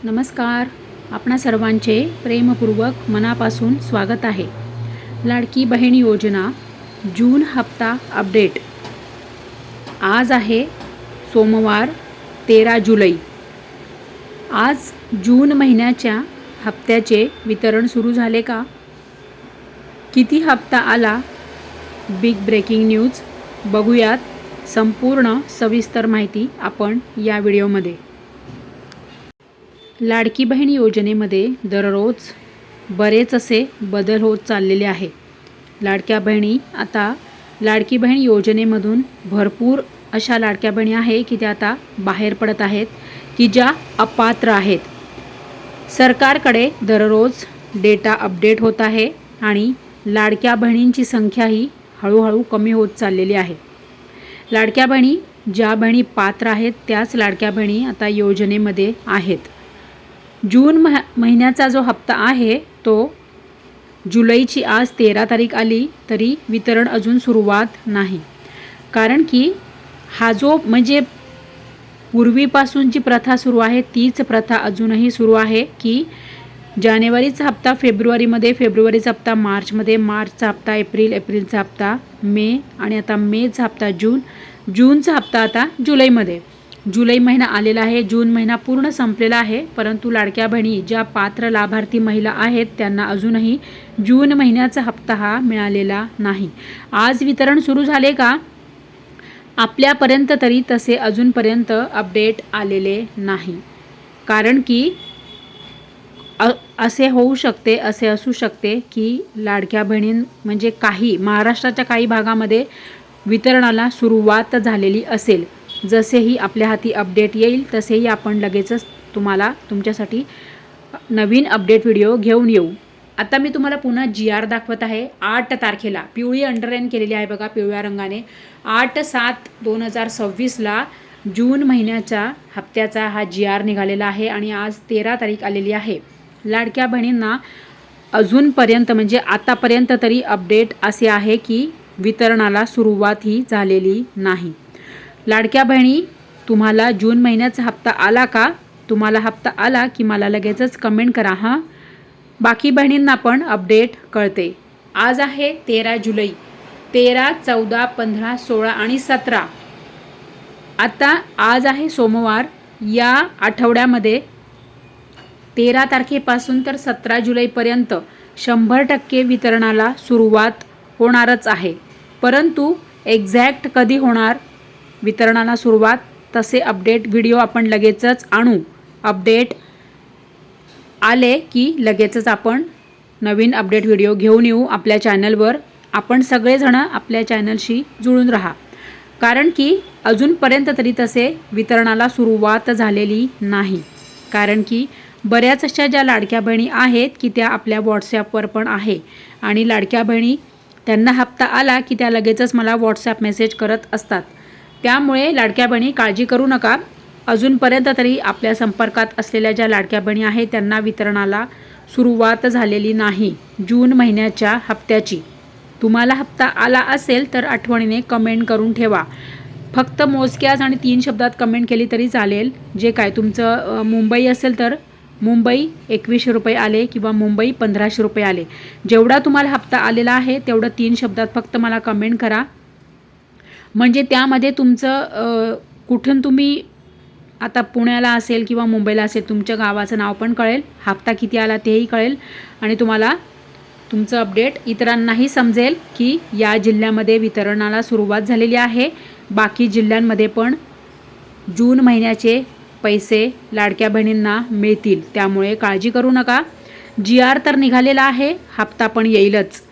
नमस्कार. आपणा सर्वांचे प्रेमपूर्वक मनापासून स्वागत आहे. लाडकी बहीण योजना जून हप्ता अपडेट. आज आहे सोमवार 13 जुलै. आज जून महिन्याच्या हप्त्याचे वितरण सुरू झाले का? किती हप्ता आला? Big breaking news. बघूयात संपूर्ण सविस्तर माहिती आपण या व्हिडिओमध्ये. लाडकी बहीण योजनेमध्ये दररोज बरेच असे बदल होत चाललेले आहे. लाडक्या बहिणी आता लाडकी बहीण योजनेमधून भरपूर अशा लाडक्या बहिणी आहे की त्या आता बाहेर पडत आहेत की ज्या अपात्र आहेत. सरकारकडे दररोज डेटा अपडेट होत आहे आणि लाडक्या बहिणींची संख्याही हळूहळू कमी होत चाललेली आहे. लाडक्या बहिणी ज्या बहिणी पात्र आहेत त्याच लाडक्या बहिणी आता योजनेमध्ये आहेत. जून महिन्याचा जो हप्ता आहे तो जुलैची आज 13 तारीख आली तरी वितरण अजून सुरुवात नाही. कारण की हा जो म्हणजे पूर्वीपासून जी प्रथा सुरू आहे तीच प्रथा अजूनही सुरू आहे की जानेवारीचा हप्ता फेब्रुवारीमध्ये, फेब्रुवारीचा हप्ता मार्चमध्ये, मार्चचा हप्ता एप्रिल, एप्रिलचा हप्ता मे आणि आता मेचा हप्ता जून, जूनचा हप्ता आता जुलैमध्ये. जुलै महिना आलेला आहे, जून महिना पूर्ण संपलेला आहे. परंतु लाडक्या बहिणी ज्या पात्र लाभार्थी महिला आहेत त्यांना अजूनही जून महिन्याचा हप्ता हा मिळालेला नाही. आज वितरण सुरू झाले का? आपल्यापर्यंत तरी तसे अजूनपर्यंत अपडेट आलेले नाही. कारण की असे होऊ शकते, असे असू शकते की लाडक्या बहिणी म्हणजे काही महाराष्ट्राच्या काही भागामध्ये वितरणाला सुरुवात झालेली असेल. जसेही आपल्या हाती अपडेट येईल तसेही आपण लगेचच तुमच्यासाठी नवीन अपडेट व्हिडिओ घेऊन येऊ. आता मी तुम्हाला पुन्हा GR दाखवत आहे. 8 तारखेला पिवळी अंडरलाईन केलेली आहे बघा पिवळ्या रंगाने. 8/7/2026ला जून महिन्याच्या हप्त्याचा हा GR निघालेला आहे आणि आज 13 तारीख आलेली आहे. लाडक्या बहिणींना अजूनपर्यंत म्हणजे आतापर्यंत तरी अपडेट असे आहे की वितरणाला सुरुवात ही झालेली नाही. लाडक्या बहिणी तुम्हाला जून महिन्याचा हप्ता आला का? तुम्हाला हप्ता आला की मला लगेचच कमेंट करा हां. बाकी बहिणींना पण अपडेट कळते. आज आहे 13 जुलै. 13, 14, 15, 16 आणि 17. आता आज आहे सोमवार. या आठवड्यामध्ये 13 तारखेपासून तर 17 जुलैपर्यंत 100% वितरणाला सुरुवात होणारच आहे. परंतु एक्झॅक्ट कधी होणार वितरणाला सुरुवात तसे अपडेट व्हिडिओ आपण लगेचच आणू. अपडेट आले की लगेचच आपण नवीन अपडेट व्हिडिओ घेऊन येऊ आपल्या चॅनलवर. आपण सगळेजण आपल्या चॅनलशी जुळून राहा. कारण की अजूनपर्यंत तरी तसे वितरणाला सुरुवात झालेली नाही. कारण की बऱ्याच अशा ज्या लाडक्या बहिणी आहेत की त्या आपल्या व्हॉट्सॲपवर पण आहे आणि लाडक्या बहिणी त्यांना हप्ता आला की त्या लगेचच मला व्हॉट्सॲप मेसेज करत असतात. त्यामुळे लाडक्या बहिणी काळजी करू नका. अजूनपर्यंत तरी आपल्या संपर्कात असलेल्या ज्या लाडक्या बहिणी आहेत त्यांना वितरणाला सुरुवात झालेली नाही जून महिन्याच्या हप्त्याची. तुम्हाला हप्ता आला असेल तर आठवणीने कमेंट करून ठेवा. फक्त मोजक्याच आणि 3 शब्दात कमेंट केली तरी चालेल. जे काय तुमचं मुंबई असेल तर मुंबई 2100 रुपये आले किंवा मुंबई 1500 रुपये आले. जेवढा तुम्हाला हप्ता आलेला आहे तेवढं 3 शब्दात फक्त मला कमेंट करा. म्हणजे त्यामध्ये तुमचं कुठून तुम्ही आता पुण्याला असेल किंवा मुंबईला असेल तुमच्या गावाचं नाव पण कळेल, हप्ता किती आला तेही कळेल आणि तुम्हाला तुमचं अपडेट इतरांनाही समजेल की या जिल्ह्यामध्ये वितरणाला सुरुवात झालेली आहे. बाकी जिल्ह्यांमध्ये पण जून महिन्याचे पैसे लाडक्या बहिणींना मिळतील. त्यामुळे काळजी करू नका. GR तर निघालेला आहे, हप्ता पण येईलच.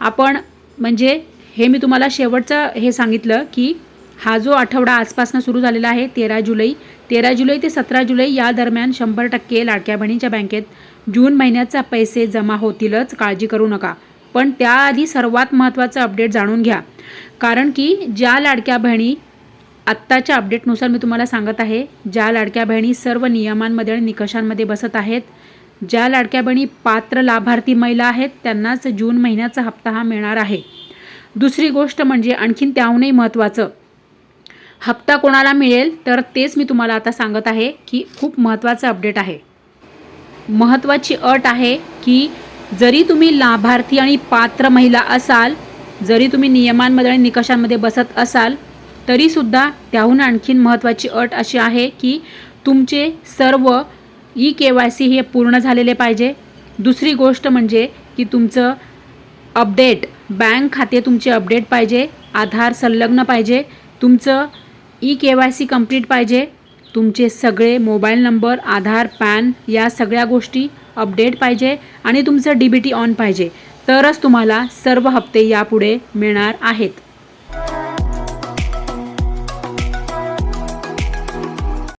आपण म्हणजे हे मी तुम्हाला शेवटचं हे सांगितलं की हा जो आठवडा आजपासून सुरू झालेला आहे 13 जुलै ते 17 जुलै या दरम्यान 100% लाडक्या बहिणीच्या बँकेत जून महिन्याचा पैसे जमा होतीलच. काळजी करू नका. पण त्याआधी सर्वात महत्त्वाचं अपडेट जाणून घ्या. कारण की ज्या लाडक्या बहिणी आत्ताच्या अपडेटनुसार मी तुम्हाला सांगत आहे, ज्या लाडक्या बहिणी सर्व नियमांमध्ये आणि निकषांमध्ये बसत आहेत, ज्या लाडक्या बहिणी पात्र लाभार्थी महिला आहेत त्यांनाच जून महिन्याचा हप्ता हा मिळणार आहे. दुसरी गोष्ट म्हणजे आणखीन त्याहूनही महत्त्वाचं, हप्ता कोणाला मिळेल तर तेच मी तुम्हाला आता सांगत आहे की खूप महत्त्वाचं अपडेट आहे. महत्त्वाची अट आहे की जरी तुम्ही लाभार्थी आणि पात्र महिला असाल, जरी तुम्ही नियमांमध्ये आणि निकषांमध्ये बसत असाल, तरीसुद्धा त्याहून आणखीन महत्त्वाची अट अशी आहे की तुमचे सर्व KYC हे पूर्ण झालेले पाहिजे. दुसरी गोष्ट म्हणजे की तुमचं अपडेट, बँक खाते तुमचे अपडेट पाहिजे, आधार संलग्न पाहिजे, तुमचं KYC कंप्लीट पाहिजे, तुमचे सगळे मोबाईल नंबर, आधार, पॅन या सगळ्या गोष्टी अपडेट पाहिजे आणि तुमचं DBT ऑन पाहिजे. तरच तुम्हाला सर्व हप्ते यापुढे मिळणार आहेत.